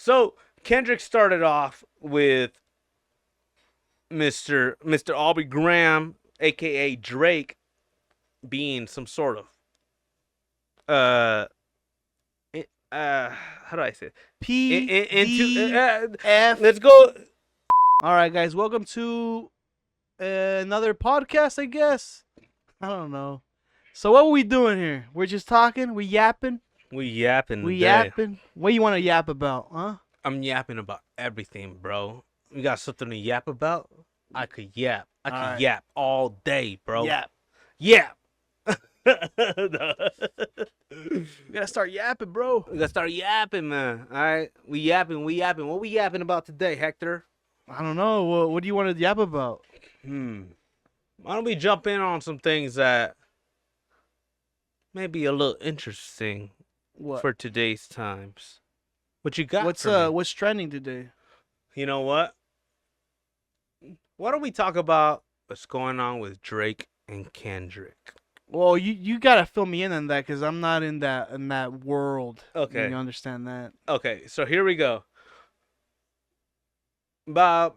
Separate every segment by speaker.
Speaker 1: So Kendrick started off with Mr. Aubrey Graham, aka Drake, being some sort of uh how do I say it? Into
Speaker 2: PDF.
Speaker 1: let's go.
Speaker 2: All right, guys, welcome to another podcast, I guess. I don't know. So what are we doing here? We're just talking. We yapping.
Speaker 1: We yapping
Speaker 2: We
Speaker 1: today.
Speaker 2: yapping. What do you want to yap about, huh?
Speaker 1: I'm yapping about everything, bro. You got something to yap about? I could yap. I
Speaker 2: All
Speaker 1: could
Speaker 2: right.
Speaker 1: yap all day, bro.
Speaker 2: Yap.
Speaker 1: Yap.
Speaker 2: We gotta start yapping, bro.
Speaker 1: We gotta start yapping, man. All right, we yapping. What we yapping about today, Hector?
Speaker 2: I don't know. What do you want to yap about?
Speaker 1: Why don't we jump in on some things that may be a little interesting
Speaker 2: What?
Speaker 1: for today's times? What you got for me?
Speaker 2: What's trending today?
Speaker 1: You know what? Why don't we talk about what's going on with Drake and Kendrick?
Speaker 2: Well, you gotta fill me in on that because I'm not in that world.
Speaker 1: Okay.
Speaker 2: You understand that?
Speaker 1: Okay, so here we go. About,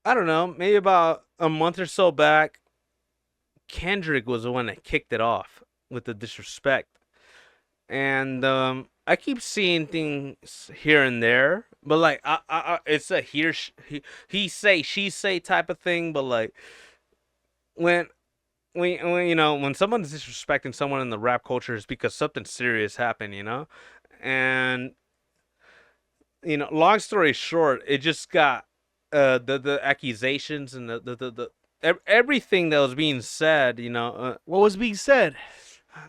Speaker 1: I don't know, maybe about a month or so back, Kendrick was the one that kicked it off with the disrespect. And I keep seeing things here and there, but like it's a he say she say type of thing. But like when when someone's disrespecting someone in the rap culture, it's because something serious happened, and long story short, it just got the accusations and everything that was being said,
Speaker 2: What was being said?
Speaker 1: man,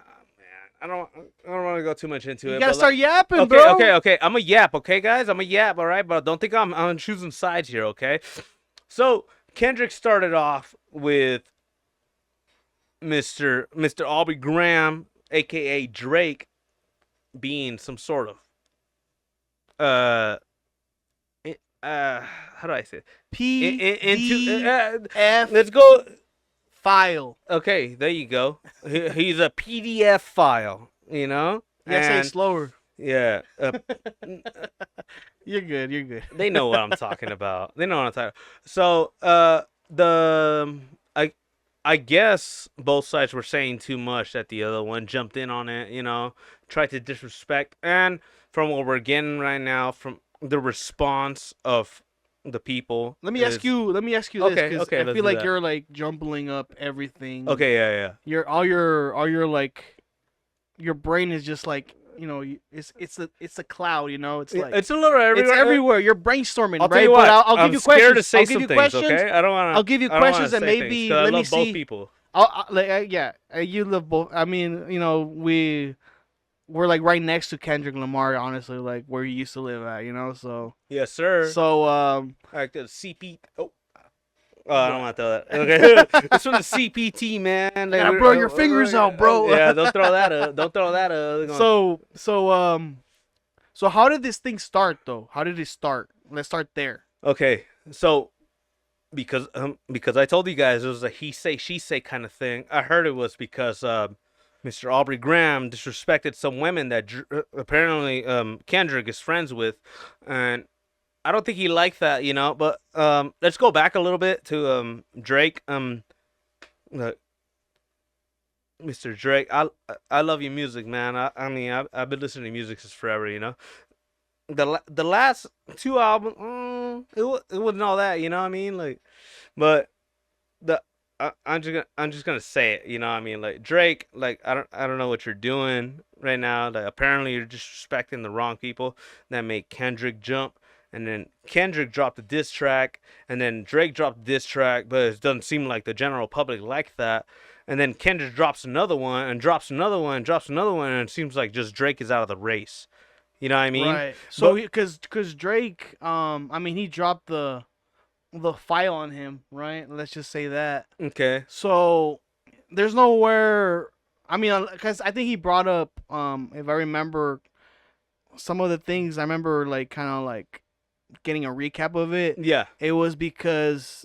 Speaker 1: I don't want to go too much into
Speaker 2: You
Speaker 1: it.
Speaker 2: gotta
Speaker 1: But
Speaker 2: start yapping,
Speaker 1: okay,
Speaker 2: bro.
Speaker 1: okay. I'm a yap, okay, guys. I'm a yap, all right. But don't think I'm choosing sides here, okay? So Kendrick started off with Mr. Aubrey Graham, aka Drake, being some sort of uh how do I say it?
Speaker 2: PDF
Speaker 1: Let's go.
Speaker 2: file.
Speaker 1: Okay, there you go. He's a PDF file,
Speaker 2: You gotta say it
Speaker 1: and
Speaker 2: slower.
Speaker 1: yeah,
Speaker 2: You're good. You're good.
Speaker 1: they know what I'm talking about. They know what I'm talking about. So, the I guess both sides were saying too much that the other one jumped in on it, tried to disrespect. And from what we're getting right now, from the response of the people,
Speaker 2: Let me ask you. Let me ask you this,
Speaker 1: okay,
Speaker 2: because
Speaker 1: okay,
Speaker 2: I
Speaker 1: let's
Speaker 2: feel
Speaker 1: do
Speaker 2: like
Speaker 1: that.
Speaker 2: you're like jumbling up everything.
Speaker 1: Okay, yeah.
Speaker 2: You're all your like, your brain is just like, it's a cloud. It's like
Speaker 1: It's a little everywhere.
Speaker 2: it's everywhere. You're brainstorming,
Speaker 1: I'll
Speaker 2: right?
Speaker 1: tell you what.
Speaker 2: But I'll give
Speaker 1: I'm
Speaker 2: you
Speaker 1: scared
Speaker 2: questions.
Speaker 1: to say
Speaker 2: I'll give
Speaker 1: some
Speaker 2: you
Speaker 1: things.
Speaker 2: questions.
Speaker 1: Okay, I don't want to.
Speaker 2: I'll give you questions and maybe
Speaker 1: I
Speaker 2: let me
Speaker 1: love both
Speaker 2: see.
Speaker 1: people.
Speaker 2: Yeah, you live both. I mean, we're like right next to Kendrick Lamar, honestly, like where he used to live at. So
Speaker 1: Yes, sir.
Speaker 2: so.
Speaker 1: Like the CP. Oh, I don't want to throw that. Okay, it's from the CPT, man.
Speaker 2: Yeah, bro, your fingers out, bro.
Speaker 1: Yeah, don't throw that. Don't throw that.
Speaker 2: So how did this thing start though? How did it start? Let's start there.
Speaker 1: Okay, so because I told you guys it was a he say she say kind of thing. I heard it was because Mr. Aubrey Graham disrespected some women that apparently Kendrick is friends with, and I don't think he liked that, But let's go back a little bit to Drake. Look, Mr. Drake, I love your music, man. I mean I've been listening to music since forever, The last two albums, it wasn't all that, you know what I mean? Like, but the I'm just gonna say it, you know what I mean? Like Drake, like I don't know what you're doing right now. Like apparently you're disrespecting the wrong people that made Kendrick jump. And then Kendrick dropped a diss track, and then Drake dropped a diss track, but it doesn't seem like the general public liked that. And then Kendrick drops another one, and drops another one, and drops another one, and it seems like just Drake is out of the race. You know what I mean?
Speaker 2: Right. So because Drake, I mean, he dropped the file on him, right? Let's just say that.
Speaker 1: Okay.
Speaker 2: So there's nowhere. I mean, because I think he brought up, if I remember, some of the things I remember, like kind of like getting a recap of it.
Speaker 1: Yeah.
Speaker 2: It was because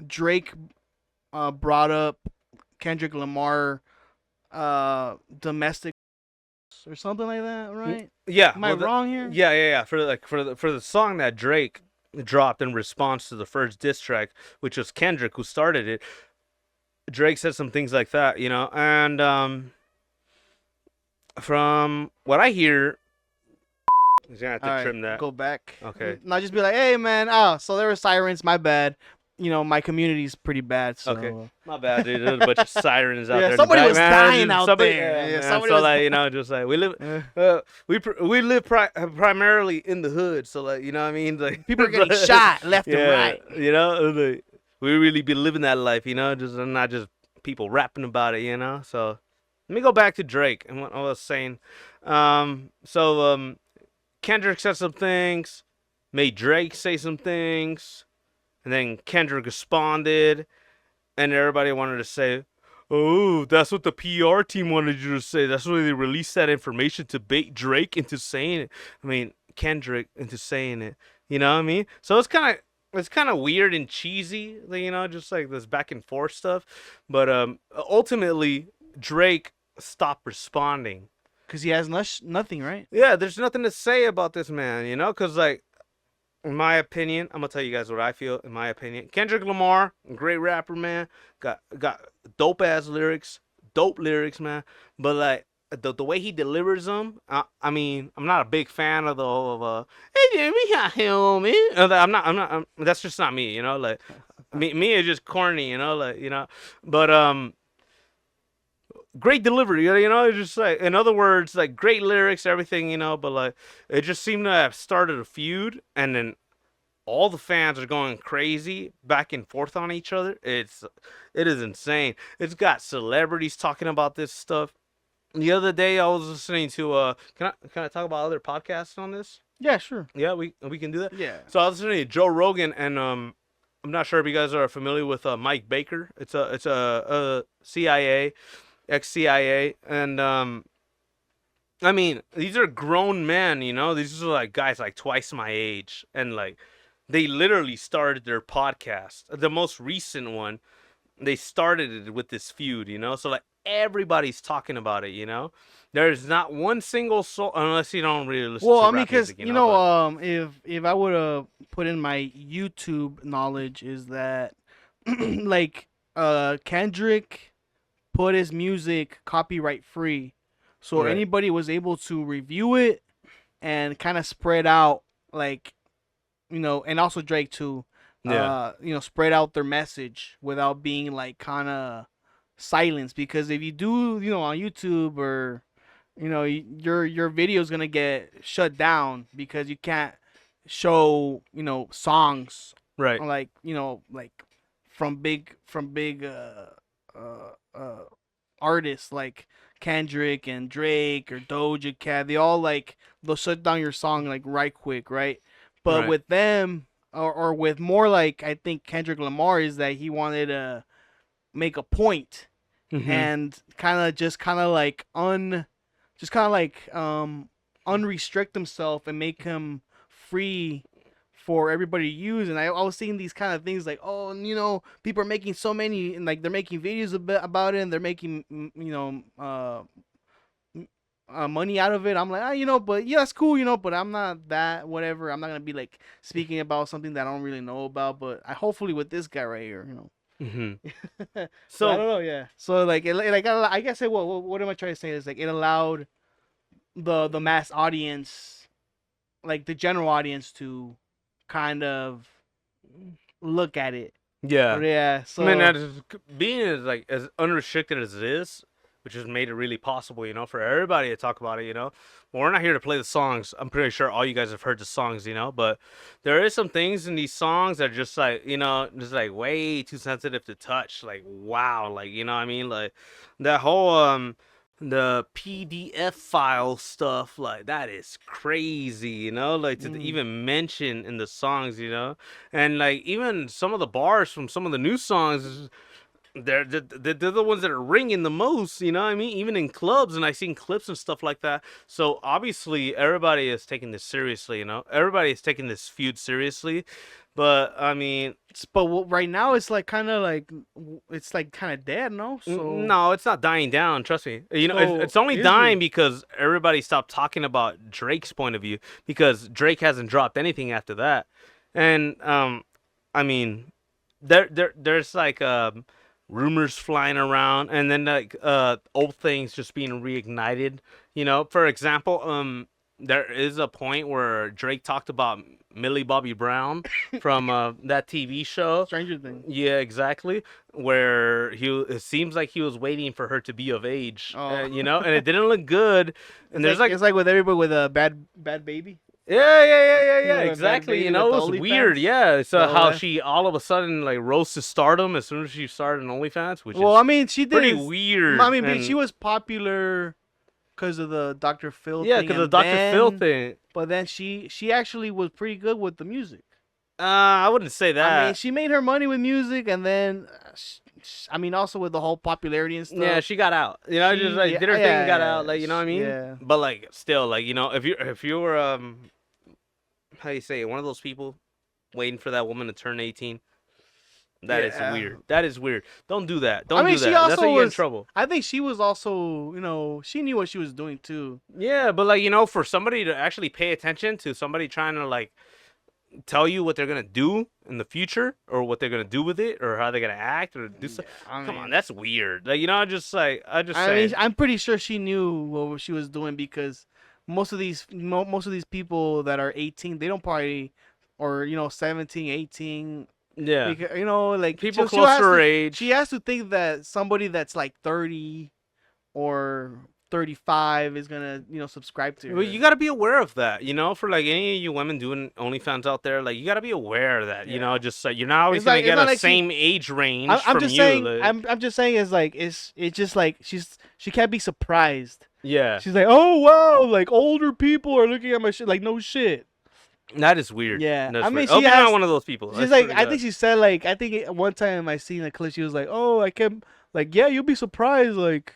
Speaker 2: Drake brought up Kendrick Lamar domestic or something like that, right?
Speaker 1: Yeah,
Speaker 2: Am I
Speaker 1: well,
Speaker 2: wrong here?
Speaker 1: yeah. For the song that Drake dropped in response to the first diss track, which was Kendrick who started it. Drake said some things like that, and from what I hear, he's gonna have
Speaker 2: All
Speaker 1: to
Speaker 2: right,
Speaker 1: trim that.
Speaker 2: go back.
Speaker 1: Okay.
Speaker 2: Not just be like, hey man, oh, so there were sirens. My bad. My community's pretty bad.
Speaker 1: Okay,
Speaker 2: So
Speaker 1: my bad, dude. There's a bunch of sirens out
Speaker 2: yeah,
Speaker 1: there in the
Speaker 2: somebody
Speaker 1: back,
Speaker 2: was
Speaker 1: man.
Speaker 2: dying out
Speaker 1: Somebody,
Speaker 2: there.
Speaker 1: yeah,
Speaker 2: Yeah,
Speaker 1: man.
Speaker 2: somebody
Speaker 1: So
Speaker 2: was.
Speaker 1: like, just like we live, we live primarily in the hood. So like, you know what I mean? Like
Speaker 2: People are getting shot left and
Speaker 1: yeah,
Speaker 2: right.
Speaker 1: like, we really be living that life, just not just people rapping about it. So let me go back to Drake and what I was saying. Kendrick said some things, made Drake say some things, and then Kendrick responded, and everybody wanted to say, "Oh, that's what the PR team wanted you to say. That's why they released that information to bait Drake into saying it. I mean, Kendrick into saying it. You know what I mean? So it's kind of weird and cheesy, just like this back and forth stuff. But ultimately, Drake stopped responding.
Speaker 2: Cause he has nothing, right?
Speaker 1: Yeah, there's nothing to say about this man, because like in my opinion, I'm gonna tell you guys what I feel. In my opinion, Kendrick Lamar, great rapper, man, got dope lyrics, man. But like the way he delivers them, I mean, I'm not a big fan of the whole of hey Jimmy, homie. That's just not me, Like me is just corny, But great delivery, it's just like, in other words, like great lyrics, everything, but like it just seemed to have started a feud, and then all the fans are going crazy back and forth on each other. It is insane. It's got celebrities talking about this stuff. The other day I was listening to can I talk about other podcasts on this?
Speaker 2: Yeah, sure.
Speaker 1: Yeah, we can do that.
Speaker 2: Yeah.
Speaker 1: So I was listening to Joe Rogan, and I'm not sure if you guys are familiar with Mike Baker. It's a CIA, ex-CIA, and I mean, these are grown men, These are like guys like twice my age, and like they literally started their podcast. The most recent one, they started it with this feud, So like everybody's talking about it. There's not one single soul, unless you don't really listen
Speaker 2: Well,
Speaker 1: to
Speaker 2: I mean,
Speaker 1: rap
Speaker 2: cause
Speaker 1: music, but
Speaker 2: if I would have put in my YouTube knowledge, is that like Kendrick put his music copyright free, so
Speaker 1: right,
Speaker 2: anybody was able to review it and kind of spread out, like, and also Drake too,
Speaker 1: yeah,
Speaker 2: spread out their message without being like kind of silenced. Because if you do, on YouTube, or your video is gonna get shut down because you can't show songs,
Speaker 1: right,
Speaker 2: like like from big uh, uh artists like Kendrick and Drake or Doja Cat. They all, like, they'll shut down your song like right quick, right? But
Speaker 1: right,
Speaker 2: with them, or with more like, I think Kendrick Lamar, is that he wanted to make a point
Speaker 1: mm-hmm,
Speaker 2: and kind of like just kind of like unrestrict himself and make him free for everybody to use. And I was seeing these kind of things like, oh, people are making so many, and like they're making videos about it, and they're making money out of it. I'm like, but yeah, that's cool, but I'm not that whatever. I'm not gonna be like speaking about something that I don't really know about. But I hopefully with this guy right here,
Speaker 1: mm-hmm.
Speaker 2: So I
Speaker 1: So
Speaker 2: don't know, yeah. So like, I guess what am I trying to say is, like, it allowed the mass audience, like the general audience, to kind of look at it.
Speaker 1: yeah,
Speaker 2: Yeah.
Speaker 1: I mean,
Speaker 2: So
Speaker 1: being as unrestricted as it is, which has made it really possible, for everybody to talk about it. Well, we're not here to play the songs. I'm pretty sure all you guys have heard the songs, but there is some things in these songs that are just like, just like way too sensitive to touch. Like, wow, like, what I mean, like that whole the PDF file stuff, like that is crazy, like to
Speaker 2: mm,
Speaker 1: even mention in the songs, and like even some of the bars from some of the new songs, they're the ones that are ringing the most, you know what I mean? Even in clubs, and I've seen clips and stuff like that. So obviously everybody is taking this seriously, you know? Everybody is taking this feud seriously. But I mean,
Speaker 2: But right now it's like kind of like it's like kind of dead, no? So
Speaker 1: no, it's not dying down, trust me. You know,
Speaker 2: so
Speaker 1: it's only
Speaker 2: is
Speaker 1: dying
Speaker 2: it?
Speaker 1: because everybody stopped talking about Drake's point of view, because Drake hasn't dropped anything after that. And I mean, there's like rumors flying around, and then like old things just being reignited. You know, for example, there is a point where Drake talked about Millie Bobby Brown from that TV show.
Speaker 2: Stranger Things.
Speaker 1: Yeah, exactly. Where it seems like he was waiting for her to be of age,
Speaker 2: Oh,
Speaker 1: you know, and it didn't look good. And there's like
Speaker 2: it's like with everybody with a bad baby.
Speaker 1: yeah,
Speaker 2: With a bad
Speaker 1: exactly. You
Speaker 2: baby
Speaker 1: know,
Speaker 2: with
Speaker 1: it
Speaker 2: the
Speaker 1: was weird.
Speaker 2: OnlyFans.
Speaker 1: Yeah, so
Speaker 2: The
Speaker 1: how
Speaker 2: OnlyFans.
Speaker 1: she all of a sudden like rose to stardom as soon as she started an OnlyFans, which
Speaker 2: Well,
Speaker 1: is
Speaker 2: I mean, she did.
Speaker 1: pretty weird.
Speaker 2: I mean, but
Speaker 1: And
Speaker 2: she was popular because of the Dr. Phil
Speaker 1: yeah,
Speaker 2: thing,
Speaker 1: because the
Speaker 2: and
Speaker 1: Dr. Phil
Speaker 2: then,
Speaker 1: thing.
Speaker 2: but then she actually was pretty good with the music.
Speaker 1: I wouldn't say
Speaker 2: I mean,
Speaker 1: that.
Speaker 2: she made her money with music, and then, I mean, also with the whole popularity and stuff.
Speaker 1: Yeah, she got out. You know, just like
Speaker 2: Yeah,
Speaker 1: did her thing and got out. Like, you know what I mean?
Speaker 2: Yeah.
Speaker 1: But like, still, like, you know, if you were how you say it, one of those people waiting for that woman to turn 18. That is
Speaker 2: Yeah.
Speaker 1: weird. That is weird. Don't do that. Don't
Speaker 2: I mean,
Speaker 1: do
Speaker 2: she
Speaker 1: that. That's
Speaker 2: also
Speaker 1: how you get in
Speaker 2: was.
Speaker 1: trouble.
Speaker 2: I think she was also, she knew what she was doing too.
Speaker 1: Yeah, but like, you know, for somebody to actually pay attention to somebody trying to like tell you what they're gonna do in the future, or what they're gonna do with it, or how they're gonna act, or do something. Come on, that's weird. Like, you know, I just
Speaker 2: I
Speaker 1: say.
Speaker 2: mean, I'm pretty sure she knew what she was doing because most of these people that are 18, they don't probably, or 17, 18.
Speaker 1: Yeah.
Speaker 2: Because, like
Speaker 1: People
Speaker 2: she
Speaker 1: close
Speaker 2: has
Speaker 1: to her
Speaker 2: to,
Speaker 1: age.
Speaker 2: she has to think that somebody that's like 30 or 35 is gonna subscribe to her.
Speaker 1: Well, you got to be aware of that, you know, for like any of you women doing OnlyFans out there, like you got to be aware of that, you know, just you're not always
Speaker 2: It's
Speaker 1: gonna
Speaker 2: like-
Speaker 1: get
Speaker 2: it's not
Speaker 1: a
Speaker 2: like
Speaker 1: same age range
Speaker 2: I'm
Speaker 1: from
Speaker 2: just
Speaker 1: you.
Speaker 2: saying.
Speaker 1: Like,
Speaker 2: I'm just saying. It's like it's just like she can't be surprised.
Speaker 1: yeah,
Speaker 2: She's like, oh wow, like older people are looking at my shit. Like no shit.
Speaker 1: that is weird.
Speaker 2: Yeah,
Speaker 1: That's
Speaker 2: I mean,
Speaker 1: weird.
Speaker 2: she
Speaker 1: I hope you're
Speaker 2: has-
Speaker 1: not one of those people.
Speaker 2: She's like, I think she said like, I think one time I seen a clip. She was like, oh, I kept like, yeah, you'll be surprised. Like,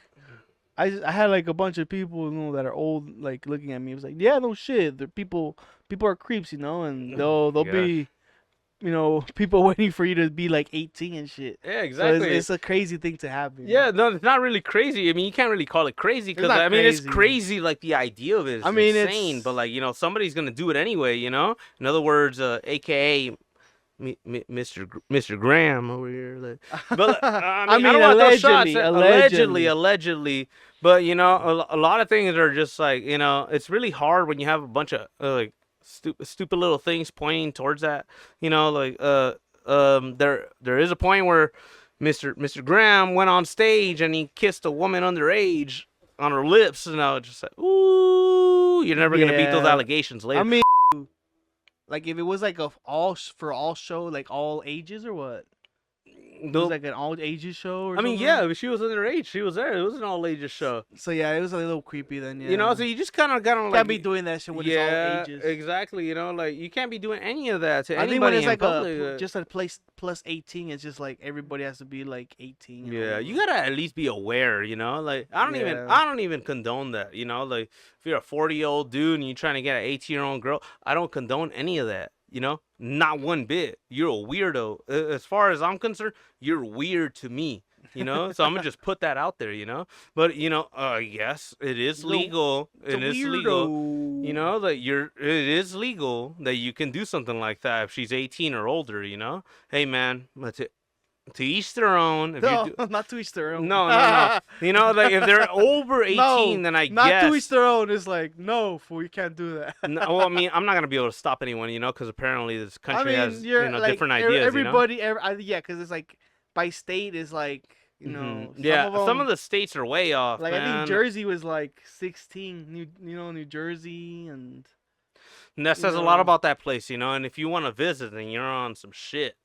Speaker 2: I had like a bunch of people that are old like looking at me. It was like, yeah, no shit. They're people are creeps, and they'll
Speaker 1: Gosh.
Speaker 2: be. People waiting for you to be like 18 and shit.
Speaker 1: Yeah,
Speaker 2: So
Speaker 1: exactly.
Speaker 2: it's a crazy thing to happen.
Speaker 1: Yeah, no, it's not really crazy. I mean, you can't really call it crazy because
Speaker 2: not
Speaker 1: I mean, it's
Speaker 2: crazy.
Speaker 1: crazy. Like the idea of it is
Speaker 2: I mean,
Speaker 1: insane, but like somebody's gonna do it anyway. You know, in other words, AKA Mr. Graham over here. Like, but I mean, I don't want to throw shots. Allegedly. But a lot of things are just like it's really hard when you have a bunch of like stupid little things pointing towards that. There is a point where Mr. Graham went on stage and he kissed a woman underage on her lips, and I was just like, ooh, you're never gonna beat those allegations later.
Speaker 2: I mean, like if it was like all show, like all ages or what? It was like an all ages show. Or
Speaker 1: I mean,
Speaker 2: something?
Speaker 1: yeah, but she was underage. She was there. It was an all ages show.
Speaker 2: So yeah, it was a little creepy then. Yeah.
Speaker 1: So you just kind of like
Speaker 2: can't be doing that shit when it's all ages.
Speaker 1: Exactly. Like you can't be doing any of that to
Speaker 2: I think
Speaker 1: anybody
Speaker 2: when it's
Speaker 1: in
Speaker 2: like
Speaker 1: public.
Speaker 2: just a place plus 18, it's just like everybody has to be like 18.
Speaker 1: Yeah, you gotta at least be aware. Like I don't even condone that. Like if you're a 40-year-old dude and you're trying to get an 18-year-old girl, I don't condone any of that. Not one bit. You're a weirdo. As far as I'm concerned, you're weird to me. So I'm gonna just put that out there. But yes, it is legal. It is legal. That it is legal that you can do something like that if she's 18 or older. Hey man, to each their own.
Speaker 2: Not to each their own.
Speaker 1: No. Like if they're over 18, then I
Speaker 2: not
Speaker 1: guess.
Speaker 2: Not to each their own. It's like, no, fool, you can't do that.
Speaker 1: No, well, I mean, I'm not gonna be able to stop anyone, because apparently this country has,
Speaker 2: like,
Speaker 1: different ideas.
Speaker 2: Everybody, yeah, because it's like by state is like,
Speaker 1: Yeah, some of the states are way off.
Speaker 2: Like
Speaker 1: man.
Speaker 2: I think Jersey was like 16. New Jersey and
Speaker 1: that says a lot about that place, And if you want to visit, then you're on some shit.